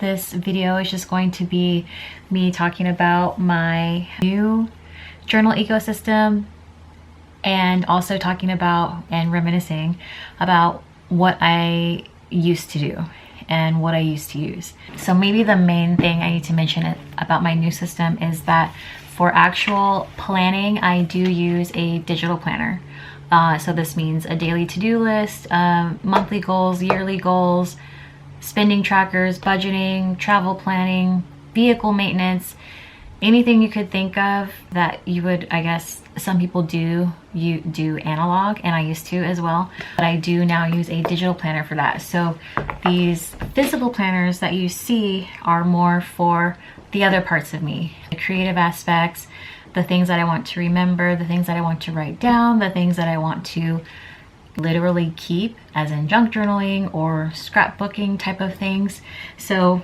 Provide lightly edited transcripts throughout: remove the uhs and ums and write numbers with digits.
This video is just going to be me talking about my new journal ecosystem and also talking about and reminiscing about what I used to do and what I used to use. So maybe the main thing I need to mention about my new system is that for actual planning, I do use a digital planner. So this means a daily to-do list, monthly goals, yearly goals, spending trackers, budgeting, travel planning, vehicle maintenance, anything you could think of that you would, I guess some people do, you do analog, and I used to as well, but I do now use a digital planner for that. So these physical planners that you see are more for the other parts of me, the creative aspects, the things that I want to remember, the things that I want to write down, the things that I want to literally keep, as in junk journaling or scrapbooking type of things. So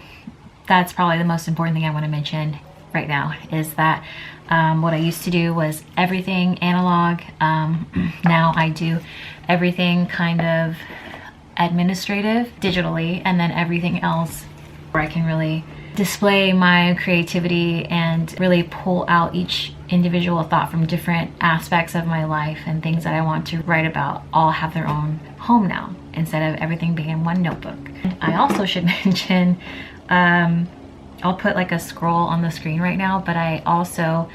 that's probably the most important thing I want to mention right now, is that what I used to do was everything analog. Now I do everything kind of administrative digitally, and then everything else where I can really display my creativity and really pull out each individual thought from different aspects of my life and things that I want to write about all have their own home now, instead of everything being in one notebook. I also should mention, I'll put like a scroll on the screen right now, but I also,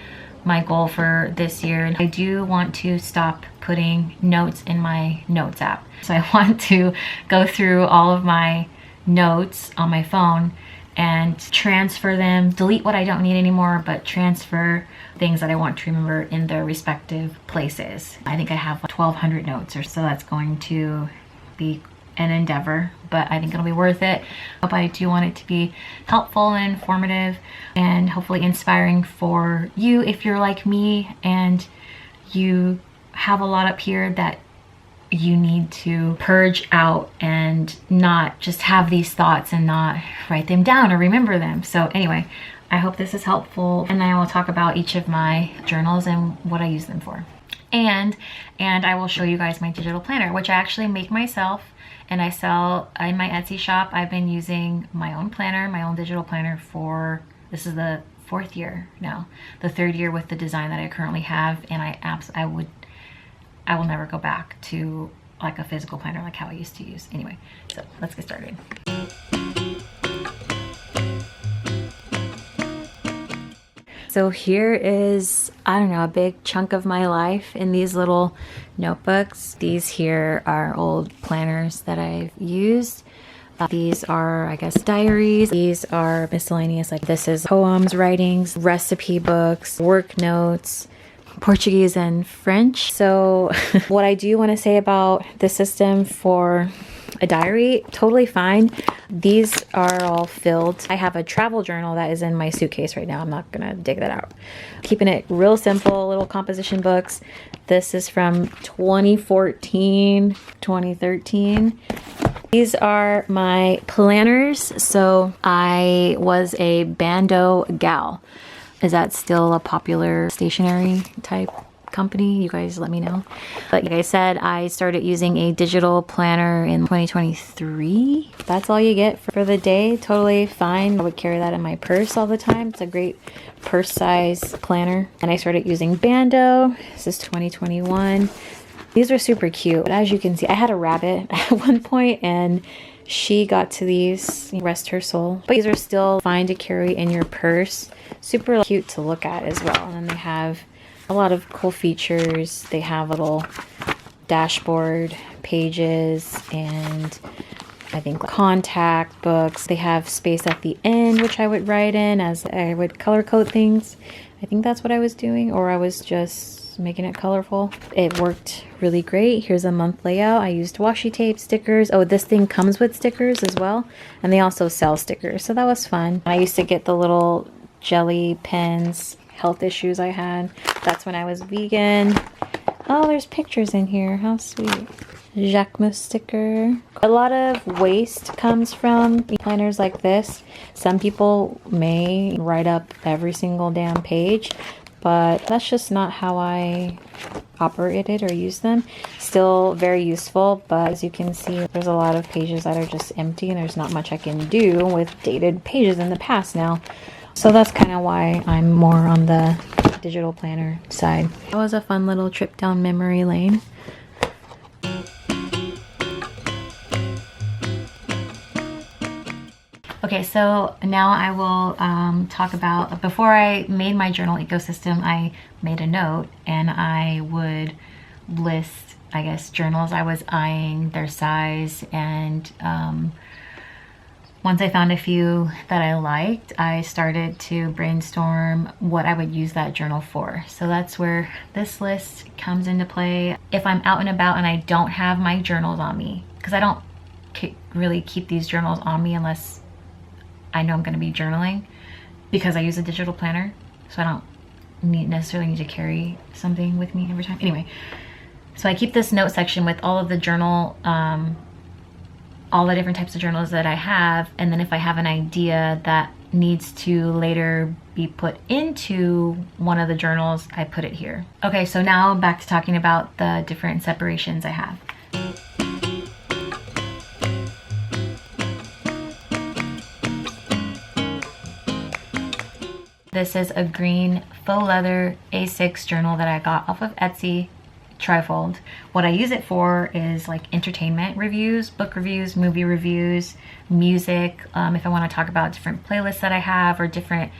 my goal for this year, I do want to stop putting notes in my notes app. So I want to go through all of my notes on my phone and transfer them, delete what I don't need anymore, but transfer things that I want to remember in their respective places. I think I have 1,200 notes or so. That's going to be an endeavor, but I think it'll be worth it. But I do want it to be helpful and informative and hopefully inspiring for you if you're like me and you have a lot up here that you need to purge out and not just have these thoughts and not write them down or remember them. So anyway, I hope this is helpful, and I will talk about each of my journals and what I use them for. And I will show you guys my digital planner, which I actually make myself and I sell in my Etsy shop. I've been using my own planner, my own digital planner for, this is the 4th year now, the 3rd year with the design that I currently have, and I will never go back to like a physical planner like how I used to use. Anyway, so let's get started. So here is, I don't know, a big chunk of my life in these little notebooks. These here are old planners that I've used. These are, I guess, diaries. These are miscellaneous, like this is poems, writings, recipe books, work notes, Portuguese and French. So what I do want to say about the system for a diary, totally fine. These are all filled. I have a travel journal that is in my suitcase right now. I'm not gonna dig that out. Keeping it real simple, little composition books. This is from 2014, 2013. These are my planners. So I was a Bando gal. Is that still a popular stationery type company? You guys let me know. But like I said, I started using a digital planner in 2023. That's all you get for the day. Totally fine. I would carry that in my purse all the time. It's a great purse size planner. And I started using Bando. This is 2021. These are super cute. But as you can see, I had a rabbit at one point and she got to these, rest her soul. But these are still fine to carry in your purse. Super cute to look at as well. And then they have a lot of cool features. They have little dashboard pages and I think contact books. They have space at the end, which I would write in as I would color code things. I think that's what I was doing, or I was just making it colorful. It worked really great. Here's a month layout. I used washi tape, stickers. Oh, this thing comes with stickers as well. And they also sell stickers, so that was fun. I used to get the little jelly pens, health issues I had. That's when I was vegan. Oh, there's pictures in here. How sweet. Jacquemus sticker. A lot of waste comes from planners like this. Some people may write up every single damn page, but that's just not how I operated or used them. Still very useful, but as you can see, there's a lot of pages that are just empty and there's not much I can do with dated pages in the past now. So that's kind of why I'm more on the digital planner side. That was a fun little trip down memory lane. Okay, so now I will talk about, before I made my journal ecosystem, I made a note and I would list, I guess, journals I was eyeing, their size, and once I found a few that I liked, I started to brainstorm what I would use that journal for. So that's where this list comes into play. If I'm out and about and I don't have my journals on me, because I don't really keep these journals on me unless I know I'm going to be journaling, because I use a digital planner, so I don't necessarily need to carry something with me every time. Anyway, so I keep this note section with all of the journal, all the different types of journals that I have, and then if I have an idea that needs to later be put into one of the journals, I put it here. Okay, so now back to talking about the different separations I have. This is a green faux leather A6 journal that I got off of Etsy, trifold. What I use it for is like entertainment reviews, book reviews, movie reviews, music. If I want to talk about different playlists that I have or different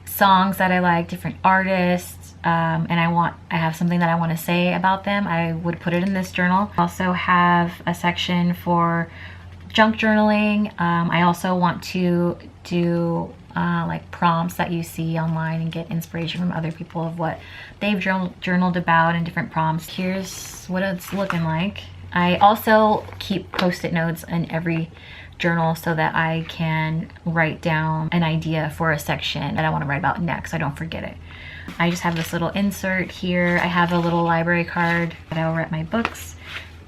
songs that I like, different artists, and I have something that I want to say about them, I would put it in this journal. I also have a section for junk journaling. I also want to do like prompts that you see online and get inspiration from other people of what they've journaled about and different prompts. Here's what it's looking like. I also keep post-it notes in every journal so that I can write down an idea for a section that I want to write about next. I don't forget it. I just have this little insert here. I have a little library card that I will write my books.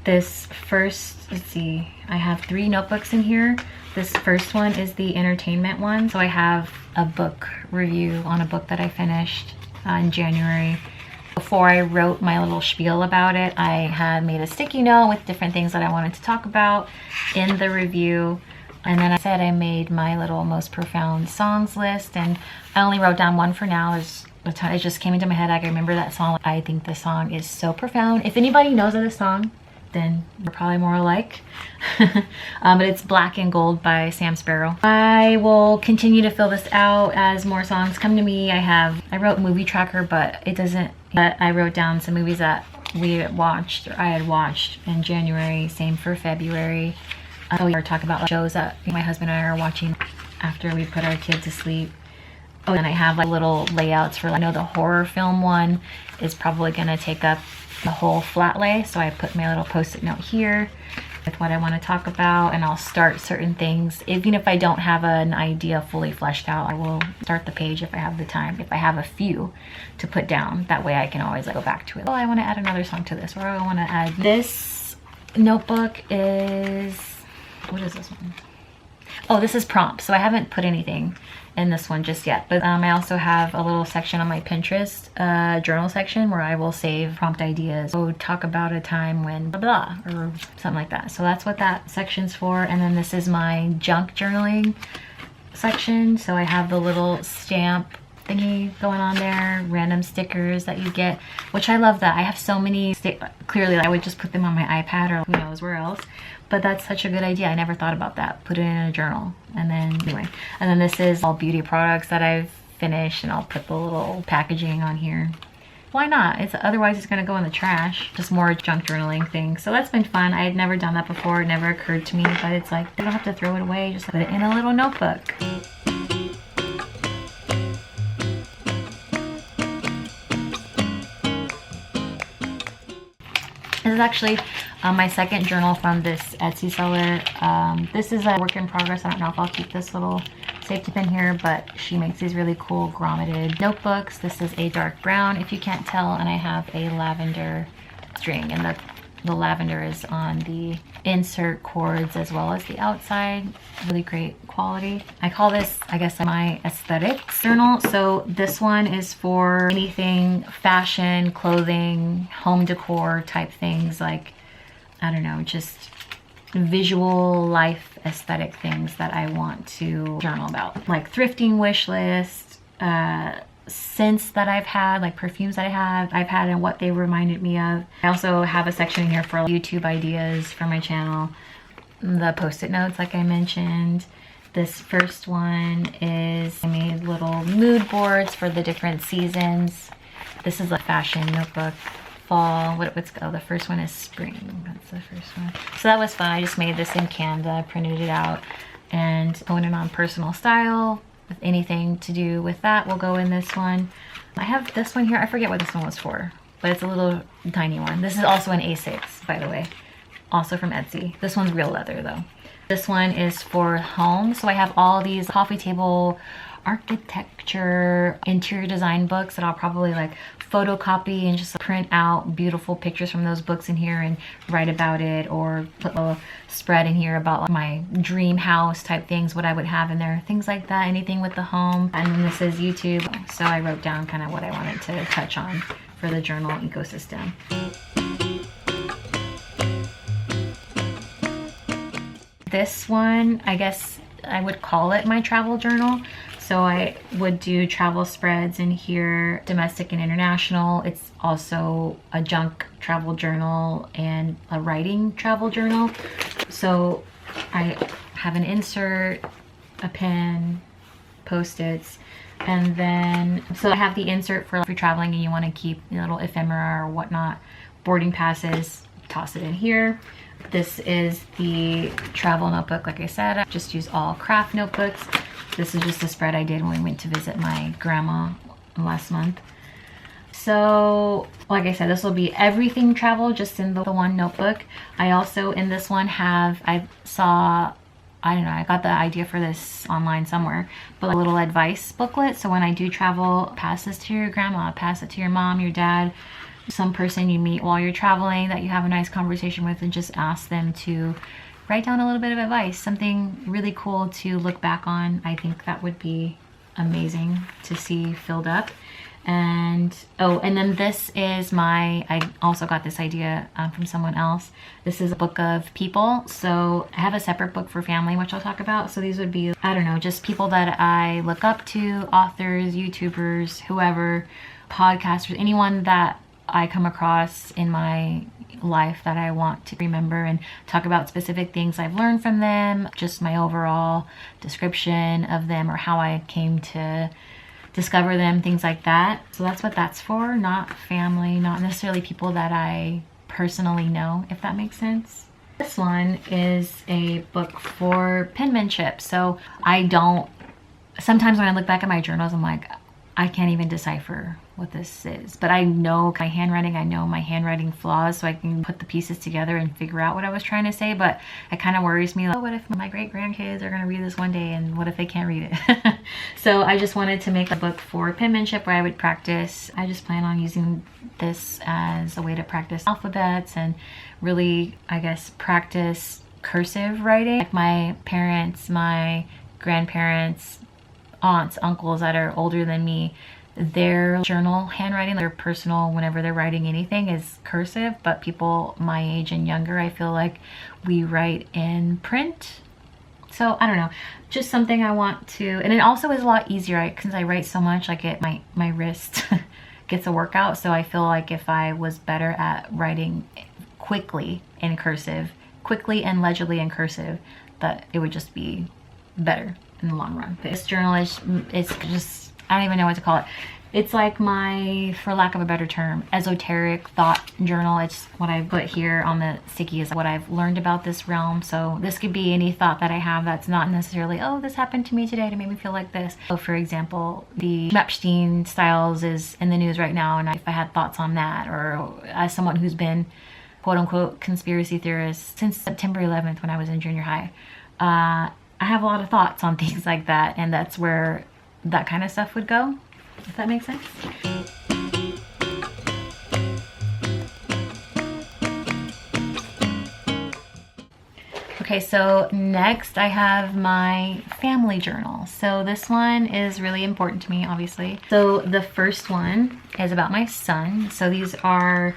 This first, let's see, I have 3 notebooks in here. This first one is the entertainment one. So I have a book review on a book that I finished in January. Before I wrote my little spiel about it, I had made a sticky note with different things that I wanted to talk about in the review. And then I said I made my little most profound songs list, and I only wrote down one for now. It just came into my head. I remember that song. I think the song is so profound. If anybody knows of the song, then we're probably more alike. But it's Black and Gold by Sam Sparrow. I will continue to fill this out as more songs come to me. I wrote movie tracker, but I wrote down some movies that I had watched in January, same for February. We talk about like shows that my husband and I are watching after we put our kid to sleep. Oh, and I have like little layouts for, I know the horror film one is probably gonna take up the whole flat lay, so I put my little post-it note here with what I want to talk about, and I'll start certain things. Even if I don't have an idea fully fleshed out, I will start the page if I have the time, if I have a few to put down. That way I can always go back to it. Oh, I want to add another song to this, or I want to add this. Notebook is, what is this one? Oh, this is prompts, so I haven't put anything in this one just yet, but I also have a little section on my Pinterest journal section where I will save prompt ideas. So talk about a time when blah blah or something like that. So that's what that section's for. And then this is my junk journaling section. So I have the little stamp thingy going on there, random stickers that you get, which I love that. I have so many, clearly I would just put them on my iPad or who knows where else, but that's such a good idea. I never thought about that. Put it in a journal. And then anyway, and then this is all beauty products that I've finished, and I'll put the little packaging on here. Why not? Otherwise it's gonna go in the trash. Just more junk journaling things. So that's been fun. I had never done that before. It never occurred to me, but it's like, you don't have to throw it away. Just put it in a little notebook. This is actually my second journal from this Etsy seller. This is a work in progress. I don't know if I'll keep this little safety pin here, but she makes these really cool grommeted notebooks. This is a dark brown, if you can't tell, and I have a lavender string, and the The lavender is on the insert cords as well as the outside. Really great quality. I call this, I guess, my aesthetics journal. So this one is for anything fashion, clothing, home decor type things, like, I don't know, just visual life aesthetic things that I want to journal about. Like thrifting wish list, scents that I've had, like perfumes that I've had and what they reminded me of. I also have a section in here for YouTube ideas for my channel. The post-it notes, like I mentioned. This first one is, I made little mood boards for the different seasons. This is a fashion notebook. Fall, the first one is spring. That's the first one. So that was fun. I just made this in Canva, printed it out, and honed it on personal style. With anything to do with that will go in this one. I have this one here. I forget what this one was for, but it's a little tiny one. This is also an A6, by the way. Also from Etsy. This one's real leather though. This one is for home. So I have all these coffee table architecture, interior design books that I'll probably like photocopy and just print out beautiful pictures from those books in here and write about it, or put a spread in here about like my dream house type things, what I would have in there, things like that, anything with the home. And then this is YouTube. So I wrote down kind of what I wanted to touch on for the journal ecosystem. This one, I guess I would call it my travel journal. So I would do travel spreads in here, domestic and international. It's also a junk travel journal and a writing travel journal. So I have an insert, a pen, Post-its, and then, so I have the insert for if you're traveling and you want to keep a little ephemera or whatnot, boarding passes, toss it in here. This is the travel notebook. Like I said, I just use all craft notebooks. This is just a spread I did when we went to visit my grandma last month. So, like I said, this will be everything travel just in the one notebook. I also, in this one, I don't know, I got the idea for this online somewhere, but a little advice booklet. So when I do travel, pass this to your grandma, pass it to your mom, your dad, some person you meet while you're traveling that you have a nice conversation with, and just ask them to write down a little bit of advice, something really cool to look back on. I think that would be amazing to see filled up. And oh, and then this is I also got this idea from someone else. This is a book of people. So I have a separate book for family, which I'll talk about. So these would be, I don't know, just people that I look up to, authors, YouTubers, whoever, podcasters, anyone that I come across in my life that I want to remember, and talk about specific things I've learned from them, just my overall description of them or how I came to discover them, things like that. So that's what that's for, not family, not necessarily people that I personally know, if that makes sense. This one is a book for penmanship. So sometimes when I look back at my journals, I'm like, I can't even decipher what this is, but I know my handwriting, I know my handwriting flaws, so I can put the pieces together and figure out what I was trying to say. But it kind of worries me, like, oh, what if my great grandkids are going to read this one day, and what if they can't read it? So I just wanted to make a book for penmanship where I would practice. I just plan on using this as a way to practice alphabets and really, I guess, practice cursive writing. Like my parents, my grandparents, aunts, uncles that are older than me, their journal handwriting, their personal, whenever they're writing anything, is cursive. But people my age and younger, I feel like we write in print. So I don't know, just something I want to, and it also is a lot easier since I write so much. Like my wrist gets a workout. So I feel like if I was better at writing quickly in cursive, quickly and legibly in cursive, that it would just be better in the long run. But this journal is, it's just, I don't even know what to call it. It's like my, for lack of a better term, esoteric thought journal. It's what I put here on the sticky is what I've learned about this realm. So this could be any thought that I have that's not necessarily, oh, this happened to me today to make me feel like this. So for example, the Epstein Styles is in the news right now, and if I had thoughts on that, or as someone who's been quote unquote conspiracy theorist since September 11th when I was in junior high, I have a lot of thoughts on things like that, and that's where that kind of stuff would go, if that makes sense. Okay, so next I have my family journal. So this one is really important to me, obviously. So the first one is about my son. So these are,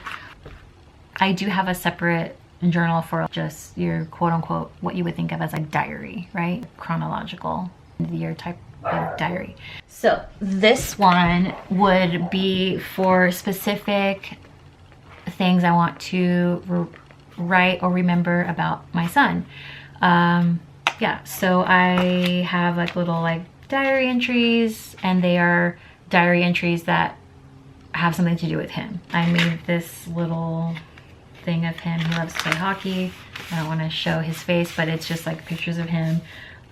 I do have a separate journal for just your quote unquote, what you would think of as a diary, right? Chronological year type of diary. So this one would be for specific things I want to write or remember about my son. Yeah, so I have like little like diary entries, and they are diary entries that have something to do with him. I made this little thing of him. He loves to play hockey. I don't want to show his face, but it's just like pictures of him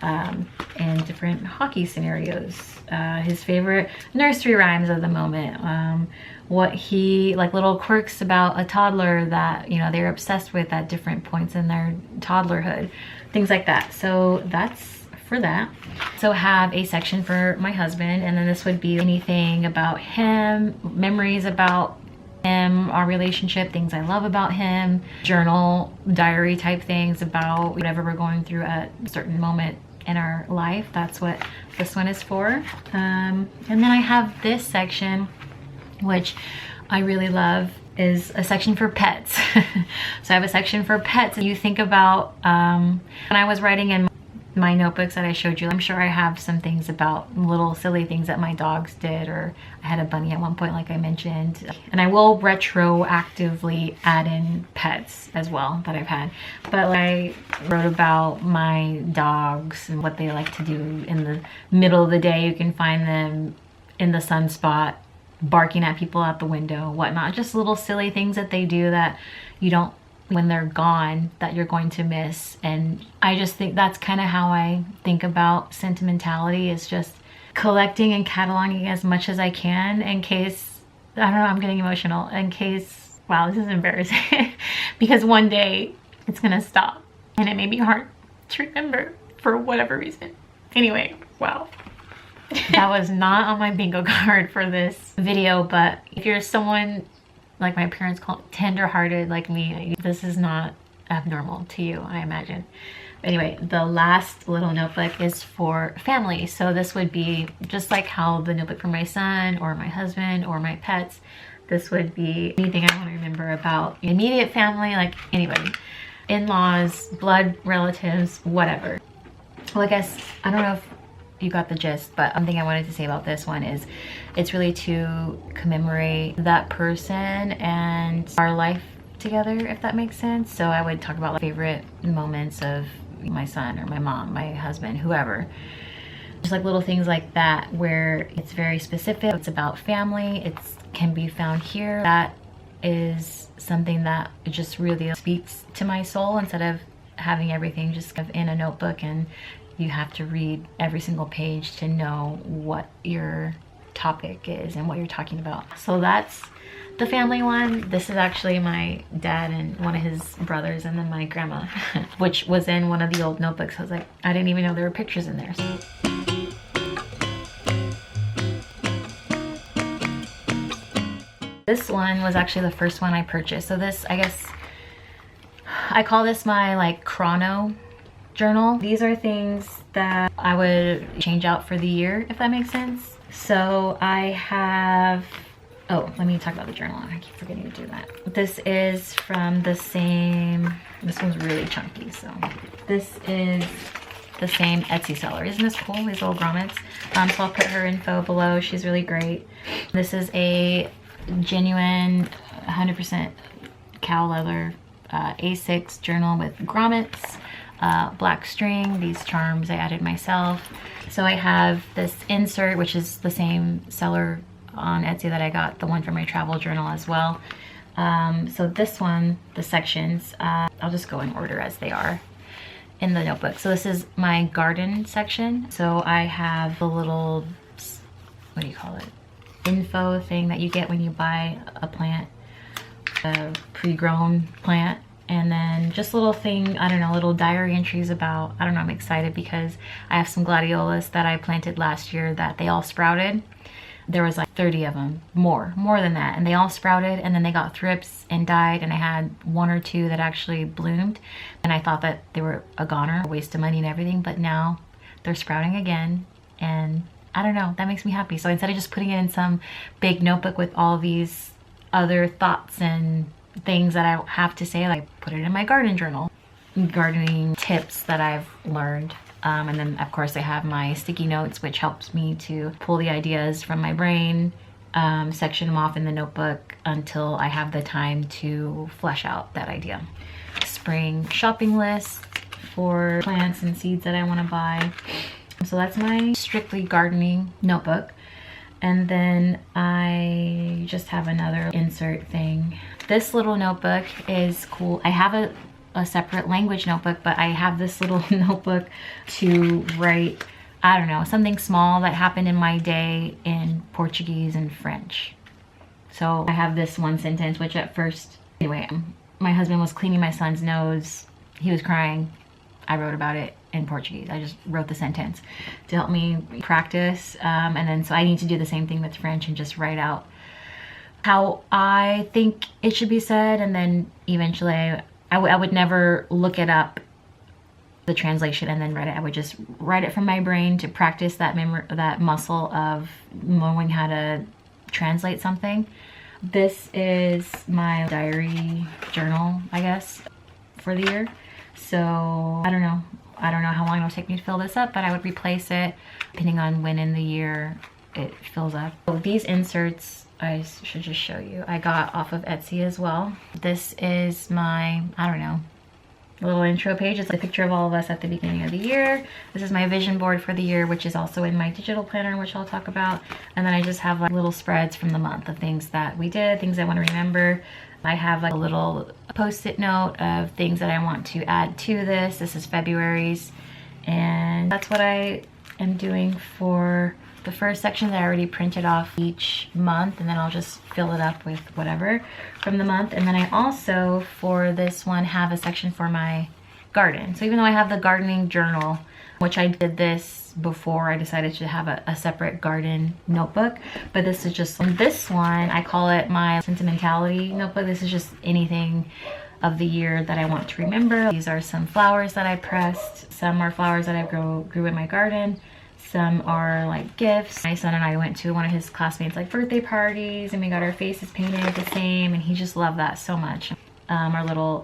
in different hockey scenarios. His favorite nursery rhymes of the moment. What he, like little quirks about a toddler that, you know, they're obsessed with at different points in their toddlerhood. Things like that. So that's for that. So have a section for my husband, and then this would be anything about him, memories about him, our relationship, things I love about him, journal, diary type things about whatever we're going through at a certain moment in our life. That's what this one is for. And then I have this section, which I really love, is a section for pets. So I have a section for pets. And you think about when I was writing in my notebooks that I showed you, I'm sure I have some things about little silly things that my dogs did, or I had a bunny at one point, like I mentioned. And I will retroactively add in pets as well that I've had. But I wrote about my dogs and what they like to do in the middle of the day. You can find them in the sunspot, barking at people out the window, whatnot. Just little silly things that they do that you don't, when they're gone, that you're going to miss. And I just think that's kind of how I think about sentimentality, is just collecting and cataloging as much as I can in case, I don't know, I'm getting emotional, in case, wow, this is embarrassing, because one day it's gonna stop and it may be hard to remember for whatever reason. Anyway, wow. That was not on my bingo card for this video, but if you're someone, like my parents call it, tender-hearted like me, this is not abnormal to you, I imagine. Anyway, the last little notebook is for family. So this would be just like how the notebook for my son or my husband or my pets, this would be anything I want to remember about immediate family, like anybody, in-laws, blood relatives, whatever. Well, I guess, I don't know if you got the gist, but one thing I wanted to say about this one is it's really to commemorate that person and our life together, if that makes sense. So I would talk about like favorite moments of my son or my mom, my husband, whoever. Just like little things like that where it's very specific. It's about family. It can be found here. That is something that just really speaks to my soul, instead of having everything just in a notebook and you have to read every single page to know what your topic is and what you're talking about. So that's the family one. This is actually my dad and one of his brothers, and then my grandma, which was in one of the old notebooks. I was like, I didn't even know there were pictures in there. This one was actually the first one I purchased. So this, I guess, I call this my like Chrono Journal. These are things that I would change out for the year, if that makes sense. So I have, oh, let me talk about the journal. I keep forgetting to do that. This is from the same, this one's really chunky. So this is the same Etsy seller. Isn't this cool, these little grommets? So I'll put her info below. She's really great. This is a genuine 100% cow leather A6 journal with grommets. Black string. These charms I added myself. So I have this insert, which is the same seller on Etsy that I got, the one for my travel journal as well. So this one, the sections, I'll just go in order as they are in the notebook. So this is my garden section. So I have the little, what do you call it, info thing that you get when you buy a plant, a pre-grown plant. And then just little thing, I don't know, little diary entries about, I don't know, I'm excited because I have some gladiolas that I planted last year that they all sprouted. there was like 30 of them, more than that, and they all sprouted, and then they got thrips and died, and I had 1 or 2 that actually bloomed, and I thought that they were a goner, a waste of money and everything, but now they're sprouting again, and I don't know, that makes me happy. So instead of just putting it in some big notebook with all these other thoughts and things that I have to say, like, put it in my garden journal, gardening tips that I've learned. And then of course I have my sticky notes, which helps me to pull the ideas from my brain, section them off in the notebook until I have the time to flesh out that idea. Spring shopping list for plants and seeds that I want to buy. So that's my strictly gardening notebook. And then I just have another insert thing. This little notebook is cool. I have a separate language notebook, but I have this little notebook to write, I don't know, something small that happened in my day in Portuguese and French. So I have this one sentence, which at first, anyway, my husband was cleaning my son's nose. He was crying. I wrote about it in Portuguese. I just wrote the sentence to help me practice. And then so I need to do the same thing with French and just write out how I think it should be said. And then eventually I would never look it up, the translation, and then write it. I would just write it from my brain to practice that that muscle of knowing how to translate something. This is my diary journal, I guess, for the year. So I don't know how long it'll take me to fill this up, but I would replace it depending on when in the year it fills up. So these inserts, I should just show you, I got off of Etsy as well. This is my, I don't know, little intro page. It's a picture of all of us at the beginning of the year. This is my vision board for the year, which is also in my digital planner, which I'll talk about. And then I just have like little spreads from the month of things that we did, things I want to remember. I have like a little post-it note of things that I want to add to this. This is February's, and that's what I am doing for the first section that I already printed off each month, and then I'll just fill it up with whatever from the month. And then I also, for this one, have a section for my garden. So even though I have the gardening journal, which I did this before I decided to have a separate garden notebook, but this is just, this one, I call it my sentimentality notebook. This is just anything of the year that I want to remember. These are some flowers that I pressed. Some are flowers that I grew in my garden. Some are like gifts. My son and I went to one of his classmates' like birthday parties, and we got our faces painted the same, and he just loved that so much. Our little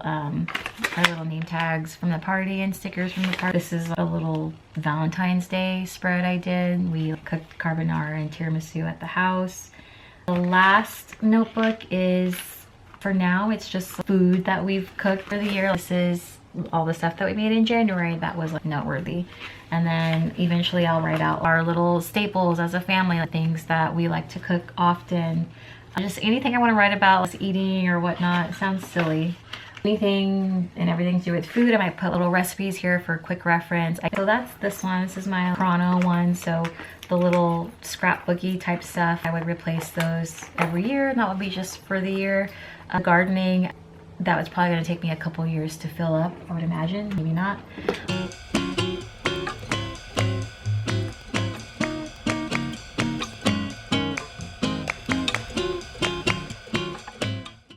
name tags from the party and stickers from the party. This is a little Valentine's Day spread I did. We cooked carbonara and tiramisu at the house. The last notebook is, for now, it's just food that we've cooked for the year. This is all the stuff that we made in January that was like noteworthy. And then eventually I'll write out our little staples as a family, like things that we like to cook often. Just anything I want to write about, like eating or whatnot. It sounds silly. Anything and everything to do with food. I might put little recipes here for quick reference. So that's this one. This is my Chrono one. So the little scrapbooky type stuff, I would replace those every year, and that would be just for the year. Gardening, that was probably going to take me a couple years to fill up, I would imagine. Maybe not.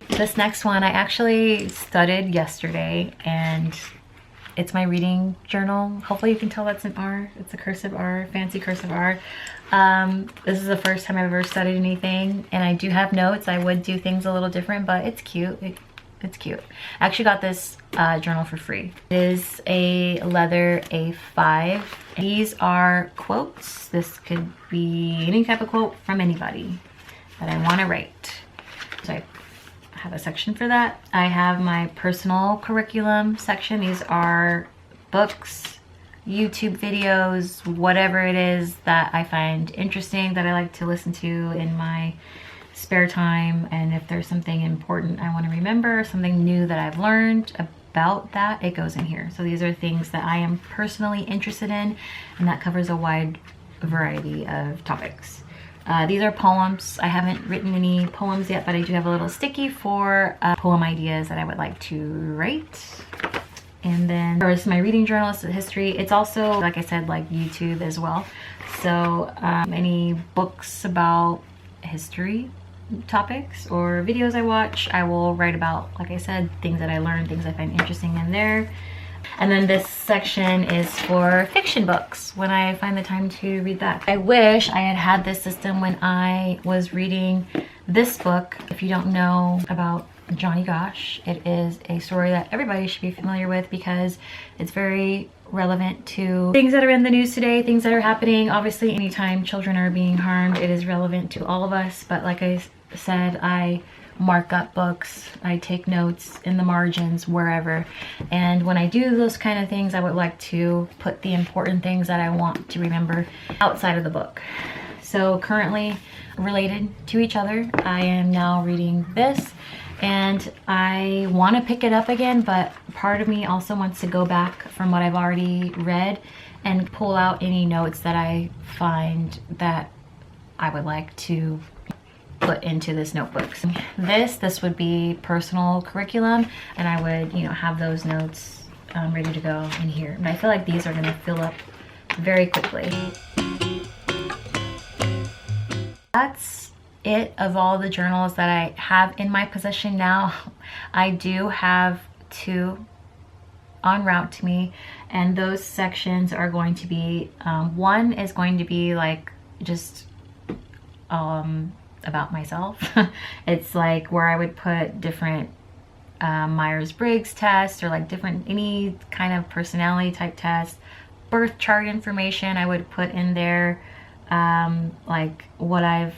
This next one I actually studied yesterday, and it's my reading journal. Hopefully you can tell that's an R. It's a cursive R, fancy cursive R. This is the first time I've ever studied anything, and I do have notes. I would do things a little different, but it's cute. It's cute. I actually got this journal for free. It is a leather A5. These are quotes. This could be any type of quote from anybody that I want to write. So I have a section for that. I have my personal curriculum section. These are books, YouTube videos, whatever it is that I find interesting that I like to listen to in my spare time. And if there's something important I want to remember, something new that I've learned about that, it goes in here. So these are things that I am personally interested in, and that covers a wide variety of topics. These are poems. I haven't written any poems yet, but I do have a little sticky for poem ideas that I would like to write. And then there's my reading journal, it's history. It's also, like I said, like YouTube as well. So any books about history topics or videos I watch, I will write about, like I said, things that I learned, things I find interesting in there. And then this section is for fiction books, when I find the time to read that. I wish I had had this system when I was reading this book. If you don't know about Johnny Gosh, it is a story that everybody should be familiar with because it's very relevant to things that are in the news today, things that are happening. Obviously, anytime children are being harmed, it is relevant to all of us. But like I said, I mark up books, I take notes in the margins, wherever. And when I do those kind of things, I would like to put the important things that I want to remember outside of the book. So currently, related to each other, I am now reading this. And I want to pick it up again, but part of me also wants to go back from what I've already read and pull out any notes that I find that I would like to put into this notebook. This would be personal curriculum, and I would, you know, have those notes ready to go in here. And I feel like these are going to fill up very quickly. That's it of all the journals that I have in my possession now. I do have 2 en route to me, and those sections are going to be, one is going to be like just about myself. It's like where I would put different Myers-Briggs tests, or like different, any kind of personality type test, birth chart information I would put in there, like what I've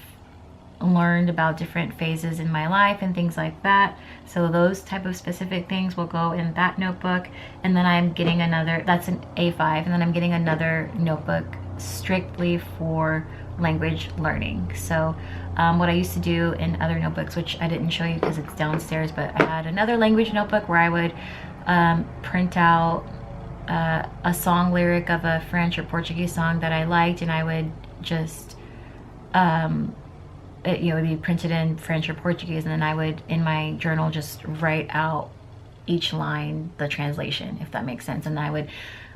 learned about different phases in my life and things like that. So those type of specific things will go in that notebook. And then I'm getting another, that's an A5, and then I'm getting another notebook strictly for language learning. So what I used to do in other notebooks, which I didn't show you because it's downstairs, but I had another language notebook where I would print out a song lyric of a French or Portuguese song that I liked, and I would just it, you know, would be printed in French or Portuguese, and then I would, in my journal, just write out each line, the translation, if that makes sense. And I would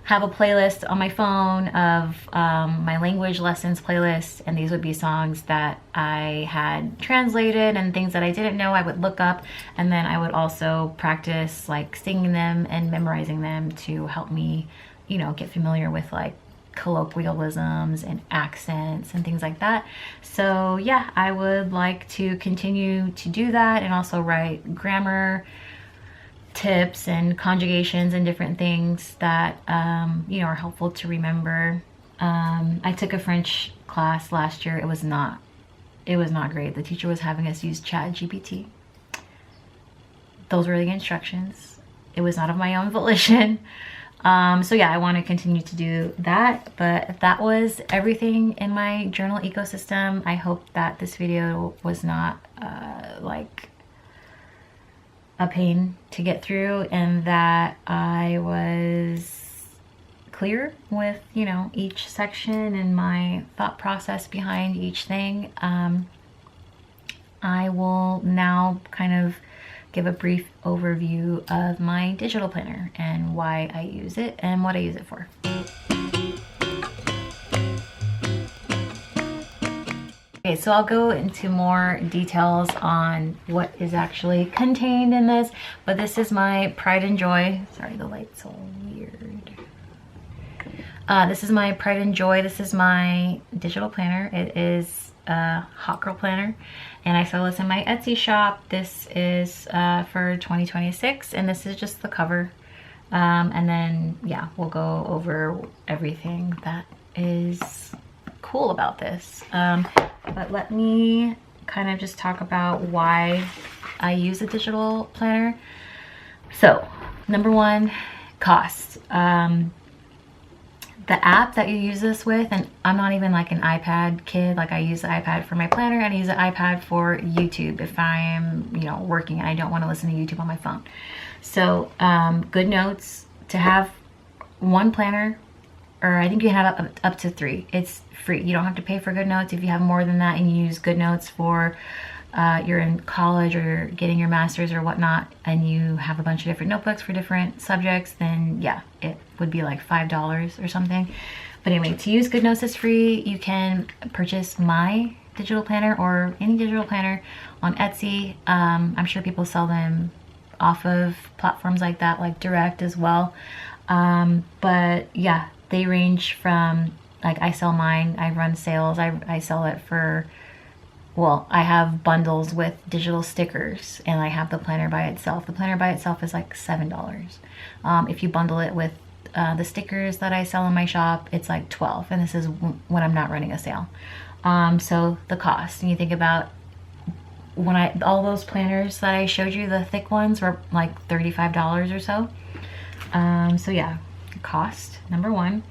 have a playlist on my phone of my language lessons playlist, and these would be songs that I had translated and things that I didn't know I would look up, and then I would also practice like singing them and memorizing them to help me, you know, get familiar with like colloquialisms and accents and things like that. So yeah, I would like to continue to do that, and also write grammar tips and conjugations and different things that you know, are helpful to remember. I took a French class last year. It was not great. The teacher was having us use ChatGPT. Those were the instructions. It was not of my own volition. So yeah, I want to continue to do that, but that was everything in my journal ecosystem. I hope that this video was not like a pain to get through, and that I was clear with, you know, each section and my thought process behind each thing. I will now kind of give a brief overview of my digital planner and why I use it and what I use it for. Okay, so I'll go into more details on what is actually contained in this, but this is my pride and joy. Sorry, the light's all weird. This is my pride and joy. This is my digital planner. It is a hot girl planner, and I sell this in my Etsy shop. This is for 2026, and this is just the cover. And then, yeah, we'll go over everything that is cool about this. But let me kind of just talk about why I use a digital planner. So, number one, cost. The app that you use this with, and I'm not even like an iPad kid, like I use the iPad for my planner and I use the iPad for YouTube if I'm, you know, working and I don't want to listen to YouTube on my phone. So GoodNotes, to have one planner, or I think you can have up to 3. It's free. You don't have to pay for GoodNotes. If you have more than that and you use GoodNotes for you're in college or you're getting your master's or whatnot, and you have a bunch of different notebooks for different subjects, then yeah, it would be like $5 or something. But anyway, to use GoodNotes free, you can purchase my digital planner or any digital planner on Etsy. I'm sure people sell them off of platforms like that, like Direct as well. But yeah, they range from, like, I sell mine, I run sales, I sell it for, well, I have bundles with digital stickers, and I have the planner by itself. The planner by itself is like $7. If you bundle it with the stickers that I sell in my shop, it's like $12, and this is when I'm not running a sale. So the cost, and you think about when all those planners that I showed you, the thick ones, were like $35 or so. So yeah, cost, number one.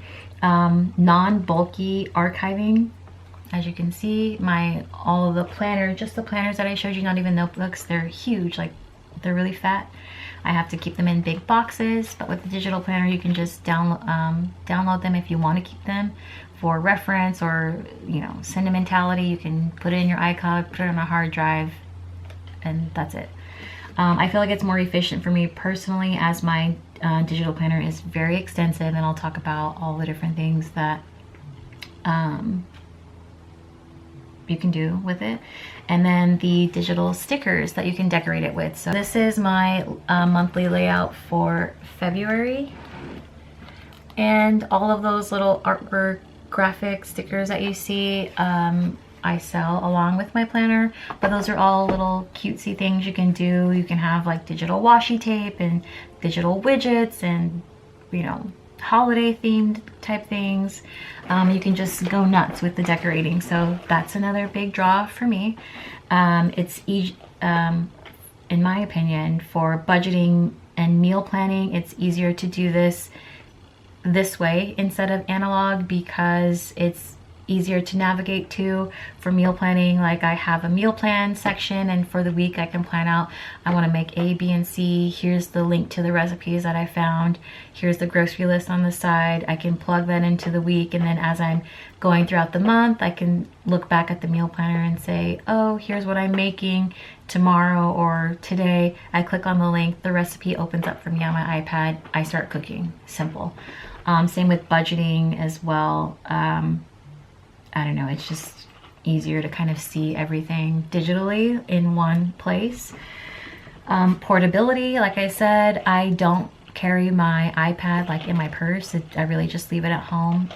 Non-bulky archiving. As you can see, all of the planners, just the planners that I showed you, not even notebooks, they're huge, like they're really fat. I have to keep them in big boxes, but with the digital planner, you can just download them if you want to keep them for reference, or, you know, sentimentality. You can put it in your iCloud, put it on a hard drive, and that's it. I feel like it's more efficient for me personally, as my digital planner is very extensive, and I'll talk about all the different things that you can do with it. And then the digital stickers that you can decorate it with. So this is my monthly layout for February, and all of those little artwork graphic stickers that you see, I sell along with my planner, but those are all little cutesy things you can do. You can have like digital washi tape and digital widgets and, you know, holiday themed type things. You can just go nuts with the decorating. So that's another big draw for me. It's in my opinion, for budgeting and meal planning, it's easier to do this way instead of analog, because it's easier to navigate to. For meal planning, like, I have a meal plan section, and for the week I can plan out, I want to make A, B, and C. Here's the link to the recipes that I found. Here's the grocery list on the side. I can plug that into the week, and then as I'm going throughout the month, I can look back at the meal planner and say, oh, here's what I'm making tomorrow or today. I click on the link, the recipe opens up for me on my iPad, I start cooking. Simple. Same with budgeting as well. I don't know, it's just easier to kind of see everything digitally in one place. Portability, like I said, I don't carry my iPad like in my purse. I really just leave it at home.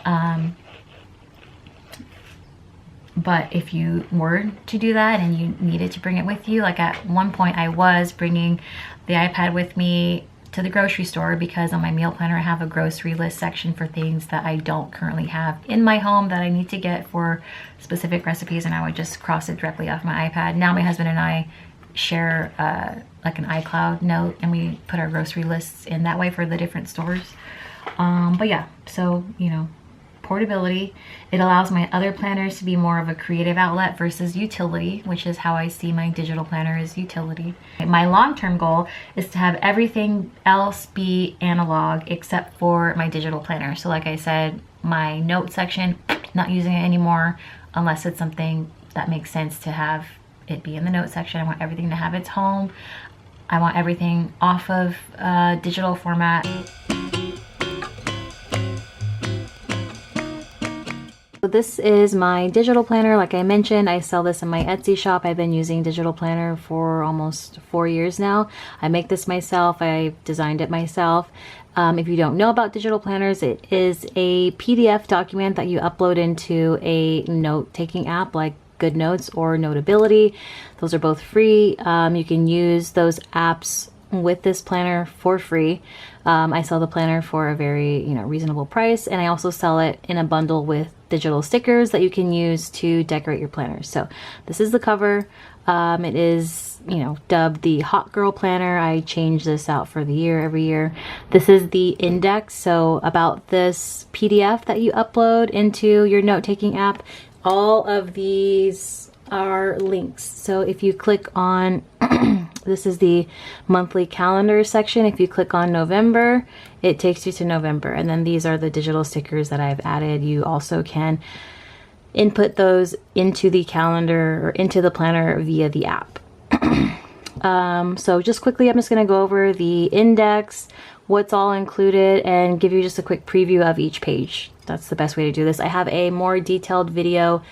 But if you were to do that and you needed to bring it with you, like at one point I was bringing the iPad with me to the grocery store, because on my meal planner I have a grocery list section for things that I don't currently have in my home that I need to get for specific recipes, and I would just cross it directly off my iPad. Now my husband and I share like an iCloud note, and we put our grocery lists in that way for the different stores. But yeah, so, you know, portability. It allows my other planners to be more of a creative outlet versus utility, which is how I see my digital planner as utility. My long-term goal is to have everything else be analog except for my digital planner. So like I said, my note section, not using it anymore unless it's something that makes sense to have it be in the note section. I want everything to have its home. I want everything off of digital format. So this is my digital planner. Like I mentioned, I sell this in my Etsy shop. I've been using digital planner for almost 4 years now. I make this myself. I designed it myself. If you don't know about digital planners, it is a PDF document that you upload into a note-taking app like GoodNotes or Notability. Those are both free. You can use those apps with this planner for free. I sell the planner for a very, reasonable price, and I also sell it in a bundle with digital stickers that you can use to decorate your planners. So this is the cover. It is, dubbed the Hot Girl Planner. I change this out for the year every year. This is the index. So about this PDF that you upload into your note-taking app, all of these are links. So if you click on, this is the monthly calendar section. If you click on November, it takes you to November. And then these are the digital stickers that I've added. You also can input those into the calendar or into the planner via the app. So just quickly, I'm just going to go over the index, what's all included and give you just a quick preview of each page. That's the best way to do this. I have a more detailed video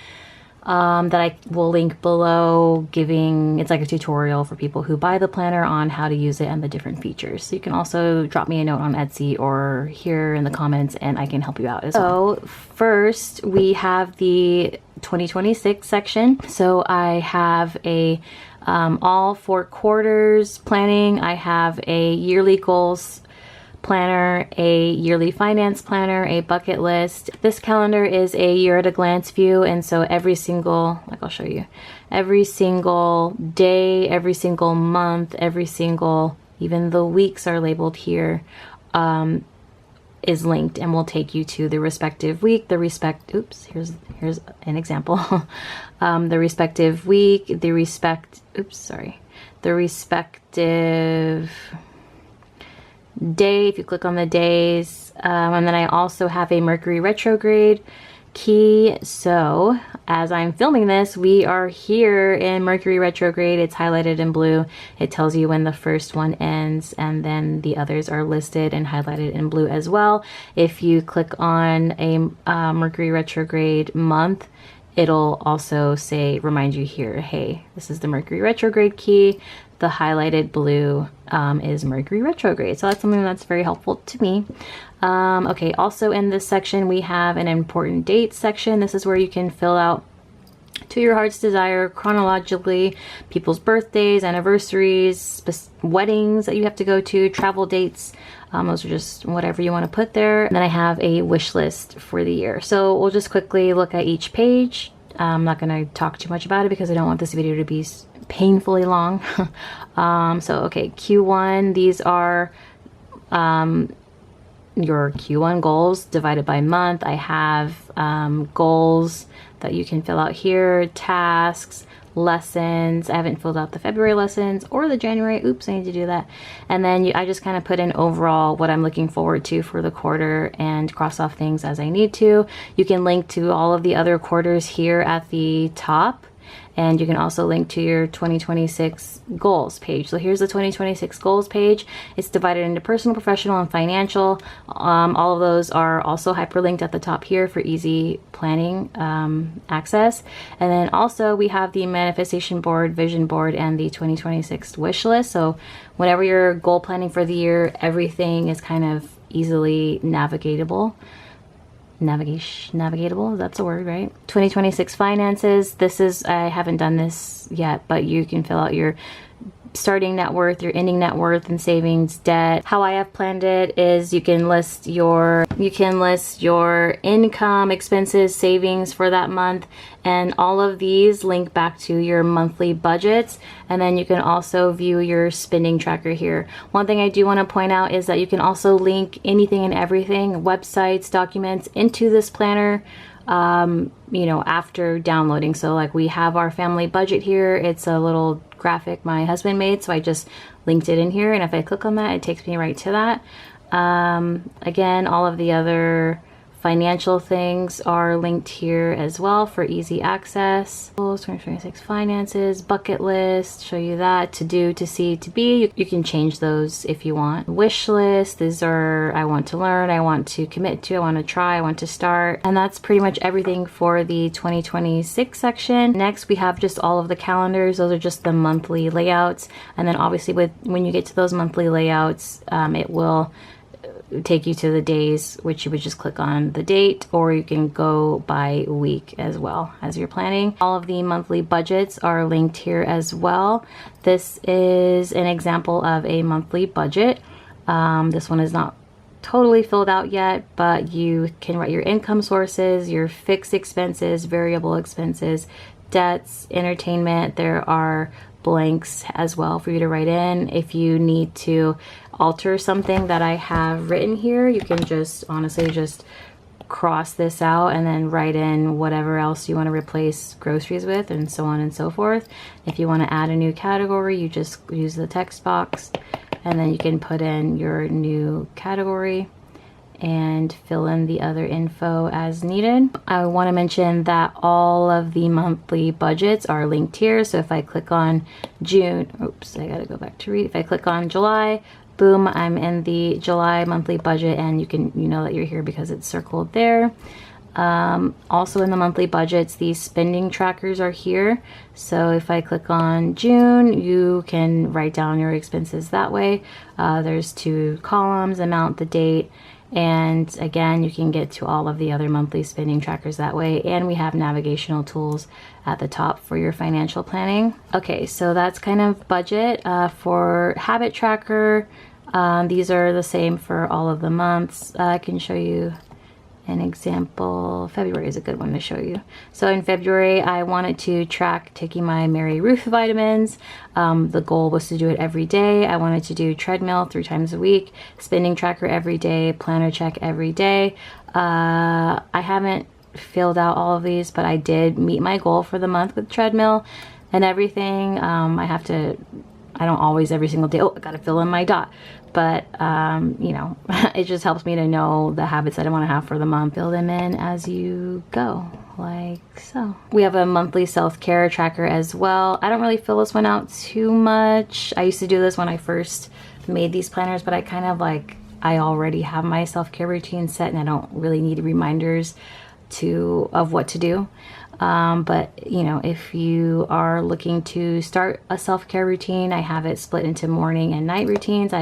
that I will link below, it's like a tutorial for people who buy the planner on how to use it and the different features. So you can also drop me a note on Etsy or here in the comments and I can help you out as well. So first we have the 2026 section. So I have a all 4 quarters planning. I have a yearly goals planner, a yearly finance planner, a bucket list. This calendar is a year at a glance view, and so every single, like I'll show you, every single day, every single month, every single, even the weeks are labeled here, is linked and will take you to the respective week, the here's an example. The respective week, the respective day, if you click on the days, and then I also have a Mercury Retrograde Key. So as I'm filming this, we are here in Mercury Retrograde. It's highlighted in blue. It tells you when the first one ends, and then the others are listed and highlighted in blue as well. If you click on a Mercury Retrograde month, it'll also say, remind you here, hey, this is the Mercury Retrograde Key. The highlighted blue is Mercury Retrograde. So that's something that's very helpful to me. Okay, also in this section, we have an important dates section. This is where you can fill out to your heart's desire chronologically, people's birthdays, anniversaries, weddings that you have to go to, travel dates. Those are just whatever you want to put there. And then I have a wish list for the year. So we'll just quickly look at each page. I'm not going to talk too much about it because I don't want this video to be painfully long. So okay, Q1, these are your Q1 goals divided by month. I have goals that you can fill out here, tasks, lessons. I haven't filled out the February lessons or the January. Oops, I need to do that. And then I just kind of put in overall what I'm looking forward to for the quarter and cross off things as I need to. You can link to all of the other quarters here at the top. And you can also link to your 2026 goals page. So here's the 2026 goals page. It's divided into personal, professional, and financial. All of those are also hyperlinked at the top here for easy planning access. And then also we have the manifestation board, vision board, and the 2026 wish list. So whenever you're goal planning for the year, everything is kind of easily navigatable. Navigatable, that's a word, right? 2026 finances. This is, I haven't done this yet, but you can fill out your starting net worth, your ending net worth, and savings, debt. How I have planned it is you can list your income, expenses, savings for that month, and all of these link back to your monthly budgets. And then you can also view your spending tracker here. One thing I do want to point out is that you can also link anything and everything, websites, documents, into this planner you know, after downloading. So like we have our family budget here. It's a little graphic my husband made, so I just linked it in here, and if I click on that, it takes me right to that. Again, all of the other financial things are linked here as well for easy access. 2026 finances, bucket list, show you that, to do, to see, to be. You can change those if you want. Wish list, these are I want to learn, I want to commit to, I want to try, I want to start. And that's pretty much everything for the 2026 section. Next, we have just all of the calendars. Those are just the monthly layouts. And then obviously when you get to those monthly layouts, it will take you to the days, which you would just click on the date, or you can go by week as well as you're planning. All of the monthly budgets are linked here as well. This is an example of a monthly budget. This one is not totally filled out yet, but you can write your income sources, your fixed expenses, variable expenses, debts, entertainment. There are blanks as well for you to write in. If you need to alter something that I have written here, you can just honestly just cross this out and then write in whatever else you want to replace groceries with, and so on and so forth. If you want to add a new category, you just use the text box and then you can put in your new category. and fill in the other info as needed. I want to mention that all of the monthly budgets are linked here. So if I click on June, oops, I gotta go back to read. If I click on July, boom, I'm in the July monthly budget, and you know that you're here because it's circled there. Also in the monthly budgets, these spending trackers are here. So if I click on June, you can write down your expenses that way. There's 2 columns, amount, the date, and again, you can get to all of the other monthly spending trackers that way. And we have navigational tools at the top for your financial planning. Okay, so that's kind of budget. For habit tracker, these are the same for all of the months. I can show you an example. February is a good one to show you. So in February, I wanted to track taking my Mary Ruth vitamins. The goal was to do it every day. I wanted to do treadmill 3 times a week, spending tracker every day, planner check every day. I haven't filled out all of these, but I did meet my goal for the month with treadmill and everything. I don't always every single day, oh, I gotta fill in my dot. But, you know, it just helps me to know the habits that I want to have for the month. Fill them in as you go, like so. We have a monthly self-care tracker as well. I don't really fill this one out too much. I used to do this when I first made these planners, but I kind of like, I already have my self-care routine set and I don't really need reminders of what to do. But you know, if you are looking to start a self-care routine, I have it split into morning and night routines.